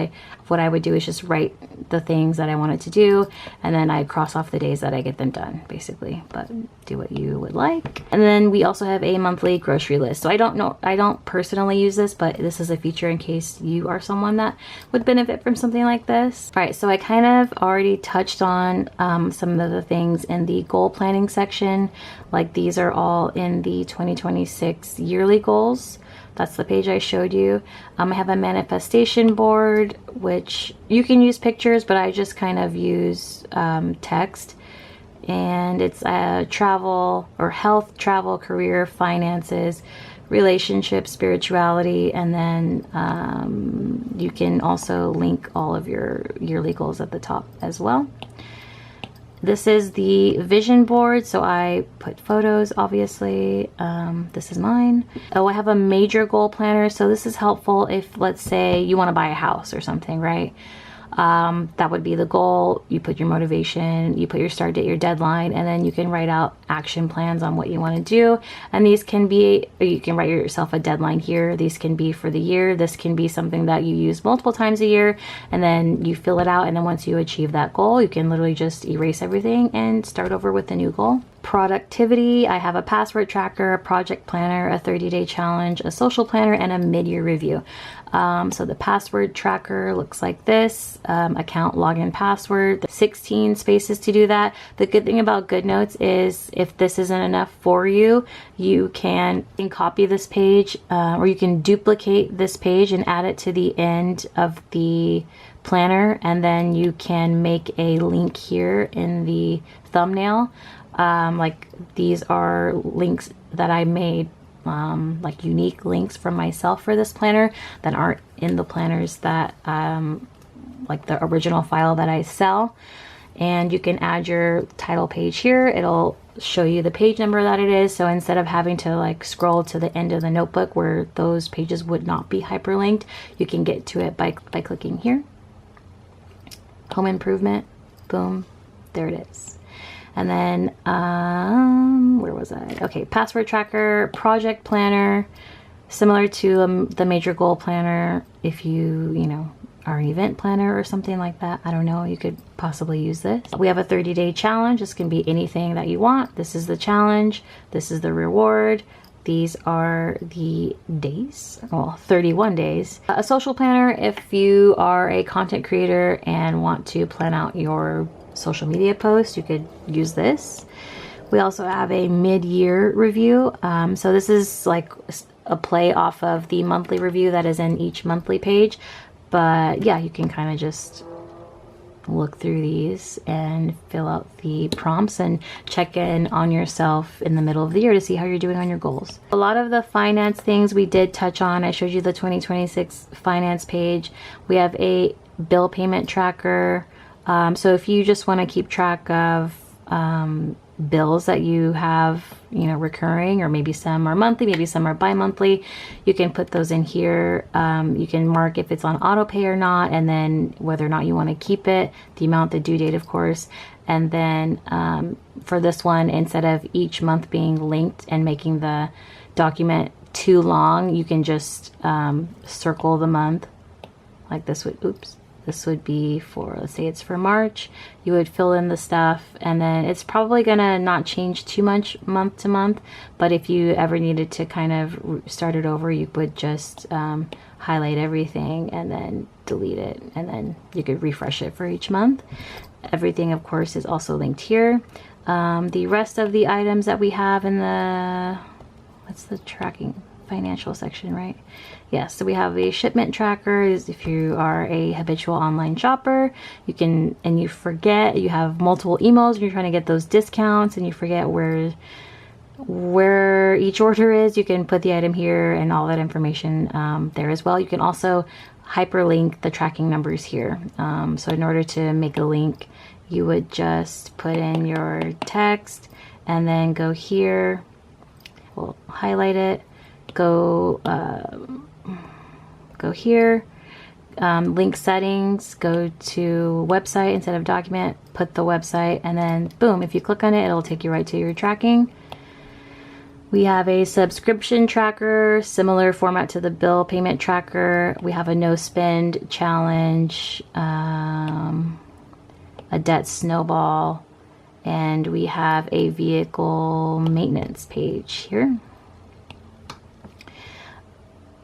What I would do is just write the things that I wanted to do, and then I cross off the days that I get them done, basically. But do what you would like. And then we also have a monthly grocery list. So I don't personally use this, but this is a feature in case you are someone that would benefit from something like this. All right, so I kind of already touched on some of the things in the goal planning section. Like these are all in the 2026 yearly goals. That's the page I showed you. I have a manifestation board, which you can use pictures, but I just kind of use text. And it's travel or health, travel, career, finances, relationships, spirituality, and then you can also link all of your yearly goals at the top as well. This is the vision board, so I put photos, obviously. This is mine. Oh, I have a major goal planner, so this is helpful if, let's say, you want to buy a house or something, right? That would be the goal. You put your motivation, you put your start date, your deadline, and then you can write out action plans on what you want to do. And these can be, or you can write yourself a deadline here. These can be for the year. This can be something that you use multiple times a year, and then you fill it out. And then once you achieve that goal, you can literally just erase everything and start over with a new goal. Productivity, I have a password tracker, a project planner, a 30-day challenge, a social planner, and a mid-year review. So the password tracker looks like this. Account, login, password, 16 spaces to do that. The good thing about GoodNotes is if this isn't enough for you, you can copy this page or you can duplicate this page and add it to the end of the planner, and then you can make a link here in the thumbnail. Like these are links that I made, like unique links from myself for this planner that aren't in the planners that like the original file that I sell. And you can add your title page here. It'll show you the page number that it is. So instead of having to like scroll to the end of the notebook where those pages would not be hyperlinked, you can get to it by clicking here. Home improvement, boom, there it is. And then, where was I? Okay, password tracker, project planner, similar to the major goal planner. If you know, are an event planner or something like that, I don't know, you could possibly use this. We have a 30-day challenge. This can be anything that you want. This is the challenge. This is the reward. These are the days, well, 31 days. A social planner, if you are a content creator and want to plan out your social media post, you could use this. We also have a mid-year review. So this is like a play off of the monthly review that is in each monthly page. But yeah, you can kind of just look through these and fill out the prompts and check in on yourself in the middle of the year to see how you're doing on your goals. A lot of the finance things we did touch on. I showed you the 2026 finance page. We have a bill payment tracker, So if you just want to keep track of bills that you have, you know, recurring, or maybe some are monthly, maybe some are bi-monthly, you can put those in here. You can mark if it's on auto pay or not, and then whether or not you want to keep it, the amount, the due date, of course. And then for this one, instead of each month being linked and making the document too long, you can just circle the month like this would, oops. This would be for, let's say it's for March. You would fill in the stuff, and then it's probably gonna not change too much month to month, but if you ever needed to kind of start it over, you would just highlight everything and then delete it, and then you could refresh it for each month. Everything, of course, is also linked here. The rest of the items that we have in the, what's the tracking? Financial section, right? Yes, so we have a shipment tracker. Is if you are a habitual online shopper, you can, and you forget, you have multiple emails and you're trying to get those discounts and you forget where each order is, you can put the item here and all that information there as well. You can also hyperlink the tracking numbers here. So in order to make a link, you would just put in your text and then go here, we'll highlight it, go here, link settings, go to website instead of document, put the website, and then boom, if you click on it, it'll take you right to your tracking. We have a subscription tracker, similar format to the bill payment tracker. We have a no spend challenge, a debt snowball, and we have a vehicle maintenance page here.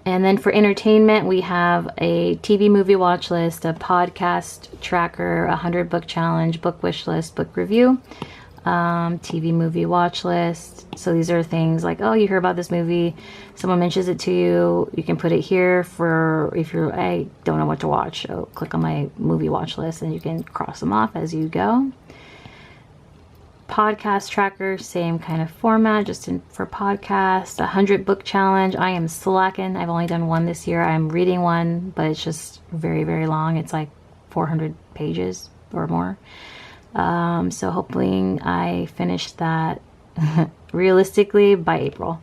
And then for entertainment, we have a TV movie watch list, a podcast tracker, 100 book challenge, book wish list, book review, TV movie watch list. So these are things like, oh, you hear about this movie, someone mentions it to you, you can put it here for if you're, I don't know what to watch, so click on my movie watch list and you can cross them off as you go. Podcast tracker, same kind of format, just for podcasts. 100 book challenge. I am slacking. I've only done one this year. I'm reading one, but it's just very, very long. It's like 400 pages or more. So hopefully I finish that realistically by April.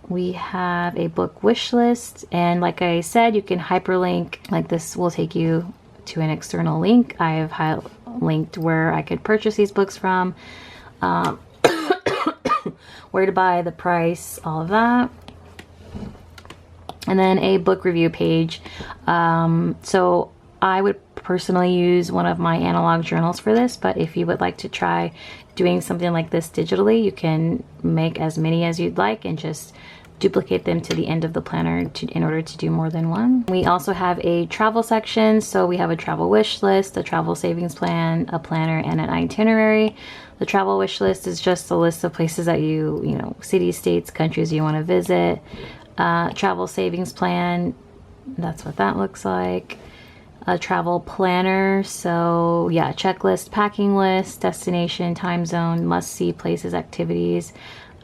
We have a book wish list, and like I said, you can hyperlink. Like this will take you to an external link. I have linked where I could purchase these books from, where to buy, the price, all of that. And then a book review page. So I would personally use one of my analog journals for this, but if you would like to try doing something like this digitally, you can make as many as you'd like and just duplicate them to the end of the planner in order to do more than one. We also have a travel section. So we have a travel wish list, a travel savings plan, a planner, and an itinerary. The travel wish list is just a list of places that you know, cities, states, countries you want to visit. Travel savings plan, that's what that looks like. A travel planner, so yeah, checklist, packing list, destination, time zone, must-see places, activities,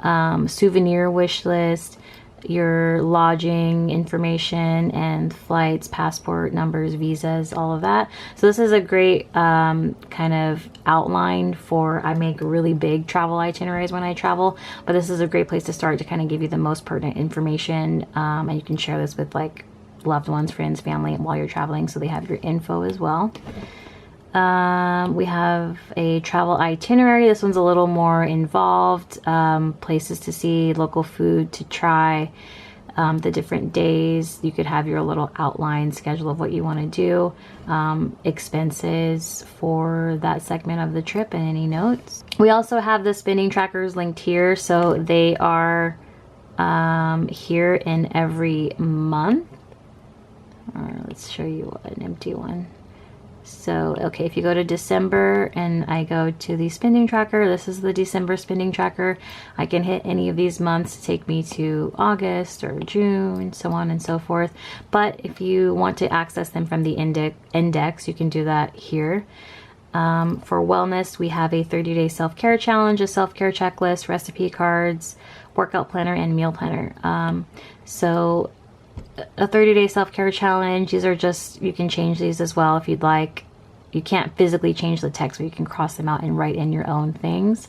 souvenir wish list, your lodging information and flights, passport numbers, visas, all of that. So this is a great kind of outline for, I make really big travel itineraries when I travel, but this is a great place to start to kind of give you the most pertinent information, and you can share this with like loved ones, friends, family while you're traveling, so they have your info as well. We have a travel itinerary. This one's a little more involved. Places to see, local food to try, the different days. You could have your little outline schedule of what you want to do, expenses for that segment of the trip, and any notes. We also have the spending trackers linked here. So they are here in every month. Let's show you an empty one. So, okay, if you go to December and I go to the spending tracker, this is the December spending tracker. I can hit any of these months to take me to August or June, so on and so forth. But if you want to access them from the index, you can do that here. For wellness, we have a 30-day self-care challenge, a self-care checklist, recipe cards, workout planner, and meal planner. So a 30-day self-care challenge. These are just, you can change these as well if you'd like. You can't physically change the text, but you can cross them out and write in your own things.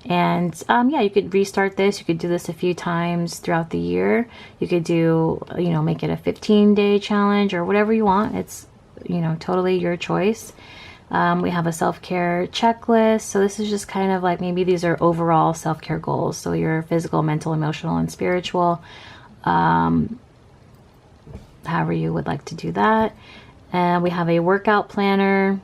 And yeah, you could restart this. You could do this a few times throughout the year. You could do, you know, make it a 15-day challenge or whatever you want. It's, you know, totally your choice. We have a self-care checklist. So this is just kind of like, maybe these are overall self-care goals. So your physical, mental, emotional, and spiritual. However you would like to do that. And we have a workout planner,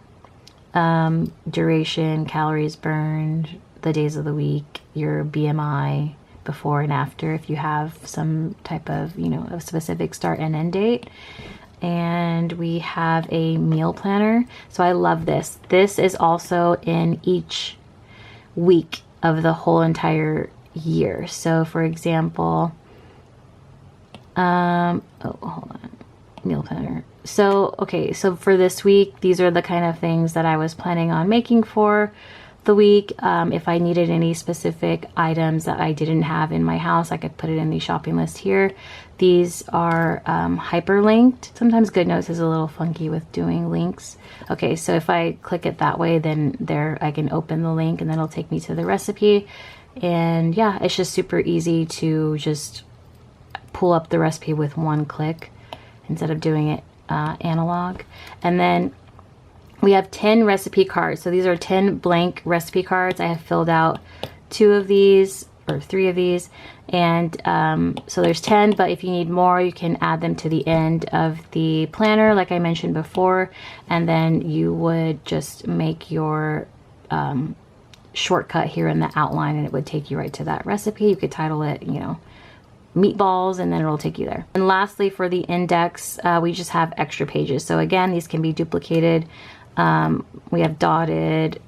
duration, calories burned, the days of the week, your BMI before and after if you have some type of, you know, a specific start and end date. And we have a meal planner. So I love this. This is also in each week of the whole entire year. So for example, oh, hold on, meal planner. So, okay, so for this week, these are the kind of things that I was planning on making for the week. If I needed any specific items that I didn't have in my house, I could put it in the shopping list here. These are hyperlinked. Sometimes GoodNotes is a little funky with doing links. Okay, so if I click it that way, then there I can open the link and then it'll take me to the recipe. And yeah, it's just super easy to just pull up the recipe with one click instead of doing it analog. And then we have 10 recipe cards. So these are 10 blank recipe cards. I have filled out 2 of these or 3 of these. And so there's 10, but if you need more, you can add them to the end of the planner, like I mentioned before. And then you would just make your shortcut here in the outline and it would take you right to that recipe. You could title it, you know, meatballs, and then it'll take you there. And lastly, for the index, we just have extra pages. So again, these can be duplicated. We have dotted,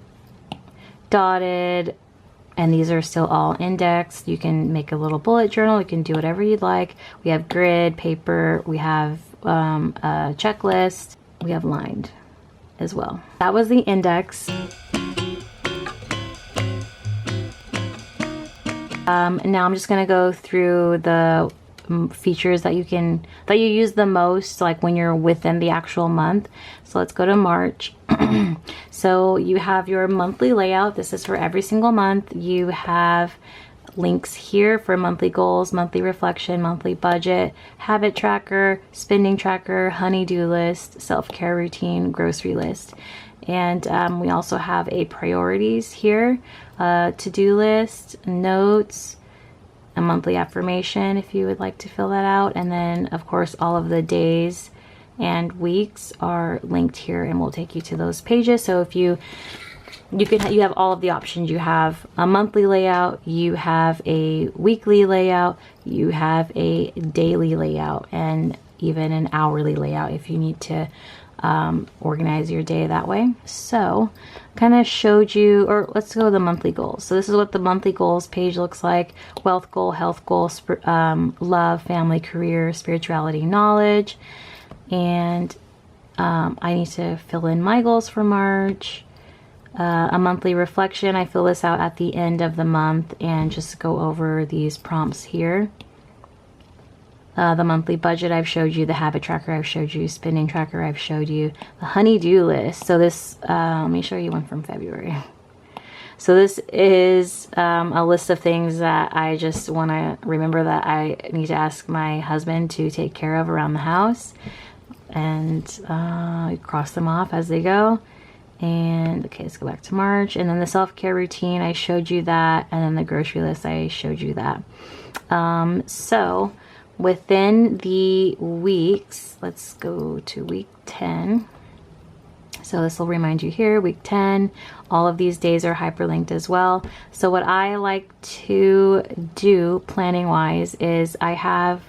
and these are still all indexed. You can make a little bullet journal. You can do whatever you'd like. We have grid, paper, we have a checklist, we have lined as well. That was the index. Now I'm just going to go through the features that you use the most, like when you're within the actual month. So let's go to March. So you have your monthly layout. This is for every single month. You have links here for monthly goals, monthly reflection, monthly budget, habit tracker, spending tracker, honey-do list, self-care routine, grocery list. And we also have a priorities here, to-do list, notes, a monthly affirmation if you would like to fill that out. And then of course all of the days and weeks are linked here and will take you to those pages. So if you have all of the options. You have a monthly layout, you have a weekly layout, you have a daily layout, and even an hourly layout if you need to organize your day that way. So kind of showed you, or let's go to the monthly goals. So this is what the monthly goals page looks like. Wealth goal, health goal, love, family, career, spirituality, knowledge. And I need to fill in my goals for March. A monthly reflection, I fill this out at the end of the month and just go over these prompts here. The monthly budget I've showed you, the habit tracker I've showed you, spending tracker I've showed you, the honey-do list. So this, let me show you one from February. So this is a list of things that I just want to remember that I need to ask my husband to take care of around the house. And cross them off as they go. And okay, let's go back to March. And then the self-care routine, I showed you that. And then the grocery list, I showed you that. So within the weeks, let's go to week 10. So this will remind you here, week 10, all of these days are hyperlinked as well. So what I like to do planning wise is I have,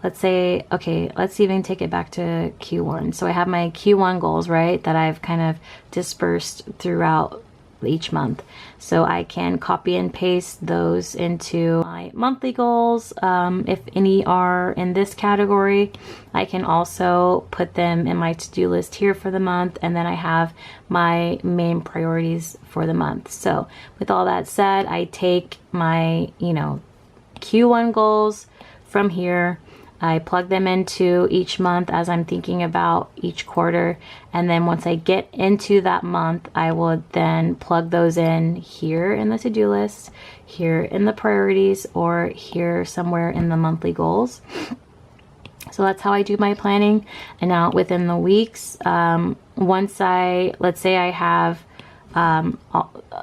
let's say, okay, let's even take it back to Q1. So I have my Q1 goals, right, that I've kind of dispersed throughout each month. So I can copy and paste those into my monthly goals. If any are in this category, I can also put them in my to-do list here for the month. And then I have my main priorities for the month. So with all that said, I take my, Q1 goals from here. I plug them into each month as I'm thinking about each quarter. And then once I get into that month, I will then plug those in here in the to-do list, here in the priorities, or here somewhere in the monthly goals. So that's how I do my planning. And now within the weeks, let's say I have,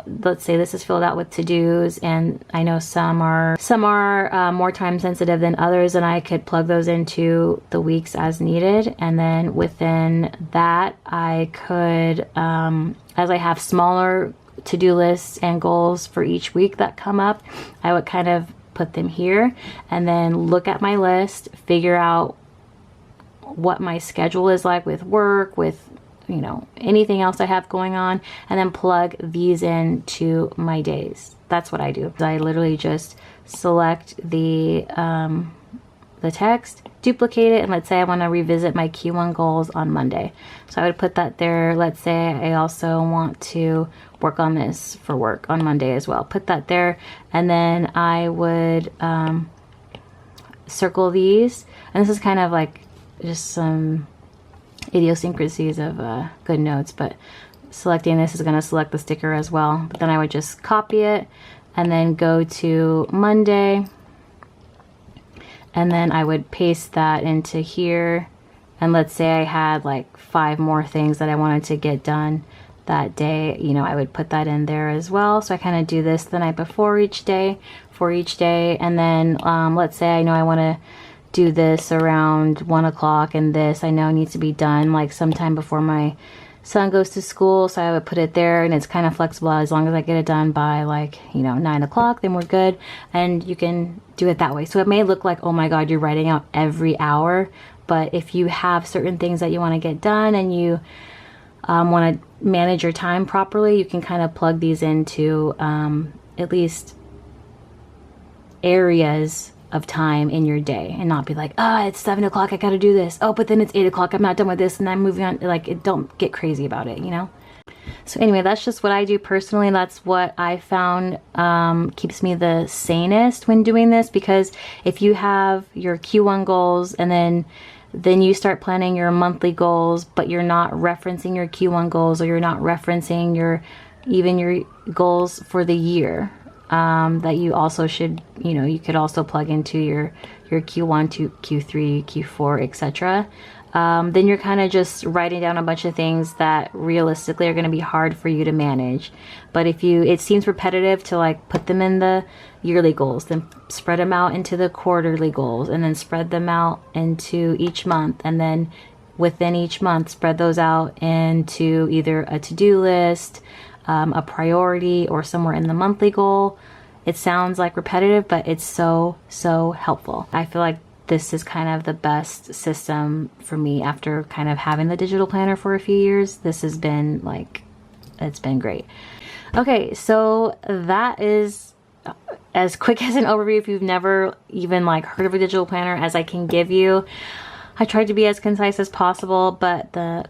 let's say this is filled out with to-dos, and I know some are more time sensitive than others, and I could plug those into the weeks as needed. And then within that, I could, as I have smaller to-do lists and goals for each week that come up, I would kind of put them here and then look at my list, figure out what my schedule is like with work, with, you know, anything else I have going on, and then plug these into my days. That's what I do. I literally just select the text, duplicate it, and let's say I want to revisit my Q1 goals on Monday. So I would put that there. Let's say I also want to work on this for work on Monday as well. Put that there, and then I would circle these. And this is kind of like just some idiosyncrasies of GoodNotes, but selecting this is going to select the sticker as well. But then I would just copy it and then go to Monday, and then I would paste that into here. And let's say I had like 5 more things that I wanted to get done that day, you know, I would put that in there as well. So I kind of do this the night before each day, for each day. And then let's say I know I want to do this around 1 o'clock, and this I know needs to be done like sometime before my son goes to school. So I would put it there, and it's kind of flexible. As long as I get it done by like, you know, 9 o'clock, then we're good. And you can do it that way. So it may look like, oh my God, you're writing out every hour. But if you have certain things that you want to get done and you want to manage your time properly, you can kind of plug these into at least areas of time in your day, and not be like, it's 7 o'clock, I gotta do this. Oh, but then it's 8 o'clock, I'm not done with this, and I'm moving on. Like, don't get crazy about it, you know? So anyway, that's just what I do personally. That's what I found keeps me the sanest when doing this, because if you have your Q1 goals and then you start planning your monthly goals, but you're not referencing your Q1 goals, or you're not referencing your goals for the year, that you also should, you know, you could also plug into your Q1 to Q3, Q4, etc. Then you're kind of just writing down a bunch of things that realistically are going to be hard for you to manage. But if it seems repetitive to like put them in the yearly goals, then spread them out into the quarterly goals, and then spread them out into each month, and then within each month spread those out into either a to-do list, a priority, or somewhere in the monthly goal. It sounds like repetitive, but it's so helpful. I feel like this is kind of the best system for me after kind of having the digital planner for a few years. This has been like, it's been great. Okay, so that is as quick as an overview if you've never even like heard of a digital planner as I can give you. I tried to be as concise as possible, but the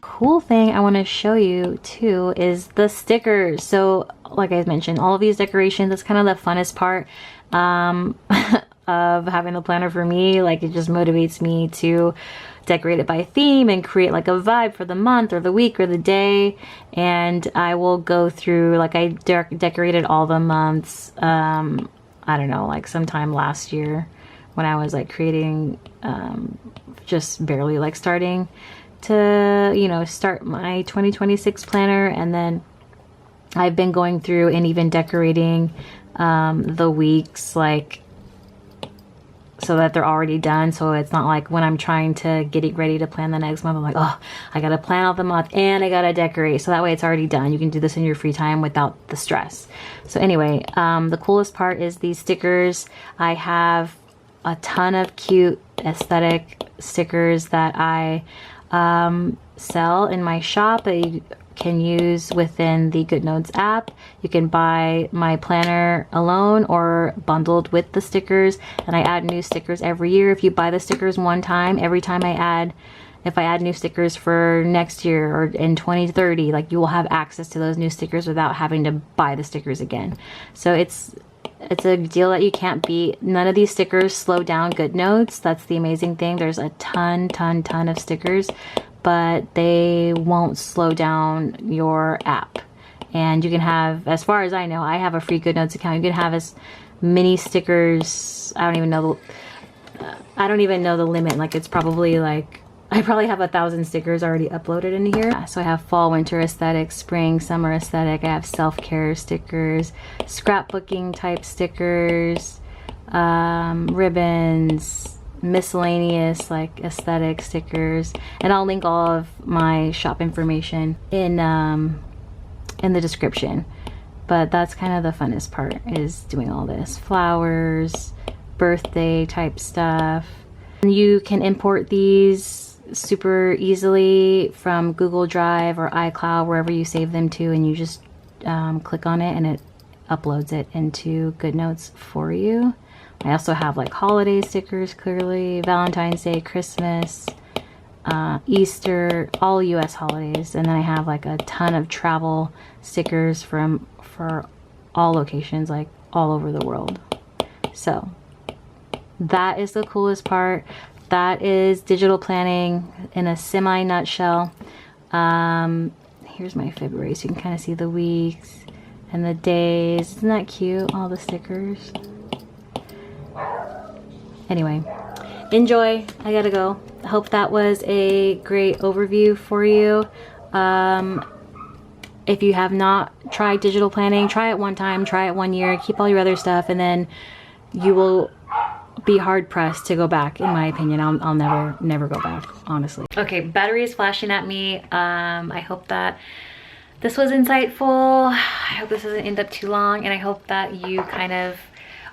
cool thing I want to show you too is the stickers. So like I mentioned, all of these decorations, that's kind of the funnest part of having the planner for me. Like, it just motivates me to decorate it by theme and create like a vibe for the month or the week or the day. And I will go through, like, I decorated all the months, I don't know, like sometime last year when I was like creating, just barely like starting to, you know, start my 2026 planner. And then I've been going through and even decorating the weeks, like, so that they're already done. So it's not like when I'm trying to get it ready to plan the next month, I'm like, oh, I gotta plan out the month and I gotta decorate. So that way it's already done. You can do this in your free time without the stress. So anyway, the coolest part is these stickers. I have a ton of cute aesthetic stickers that I sell in my shop that you can use within the GoodNotes app. You can buy my planner alone or bundled with the stickers, and I add new stickers every year. If you buy the stickers one time, every time if I add new stickers for next year or in 2030, like, you will have access to those new stickers without having to buy the stickers again. So it's It's a deal that you can't beat. None of these stickers slow down GoodNotes. That's the amazing thing. There's a ton of stickers, but they won't slow down your app. And you can have, as far as I know, I have a free GoodNotes account. You can have as many stickers. I don't even know the limit. Like, it's probably like, I probably have 1,000 stickers already uploaded in here. So I have fall, winter aesthetic, spring, summer aesthetic. I have self-care stickers, scrapbooking type stickers, ribbons, miscellaneous like aesthetic stickers, and I'll link all of my shop information in the description. But that's kind of the funnest part, is doing all this. Flowers, birthday type stuff. You can import these super easily from Google Drive or iCloud, wherever you save them to, and you just click on it and it uploads it into GoodNotes for you. I also have like holiday stickers, clearly, Valentine's Day, Christmas, Easter, all US holidays. And then I have like a ton of travel stickers for all locations, like all over the world. So that is the coolest part. That is digital planning in a semi nutshell. Here's my February, so you can kind of see the weeks and the days. Isn't that cute? All the stickers. Anyway, enjoy. I gotta go. I hope that was a great overview for you. If you have not tried digital planning, try it one time, try it 1 year, keep all your other stuff, and then you will be hard pressed to go back. In my opinion, I'll never go back, honestly. Okay, battery is flashing at me. I hope that this was insightful. I hope this doesn't end up too long, and I hope that you kind of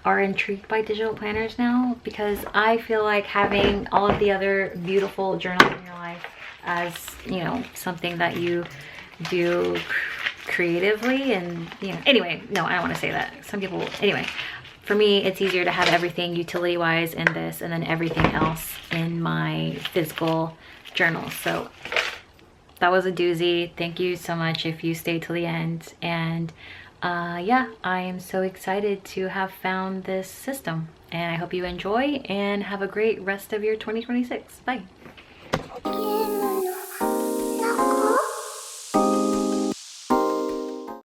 are intrigued by digital planners now, because I feel like having all of the other beautiful journals in your life as, you know, something that you do creatively, and, you know, anyway, no, I don't want to say that. Some people, anyway, for me, it's easier to have everything utility-wise in this, and then everything else in my physical journal. So that was a doozy. Thank you so much if you stayed till the end. And yeah, I am so excited to have found this system, and I hope you enjoy and have a great rest of your 2026. Bye.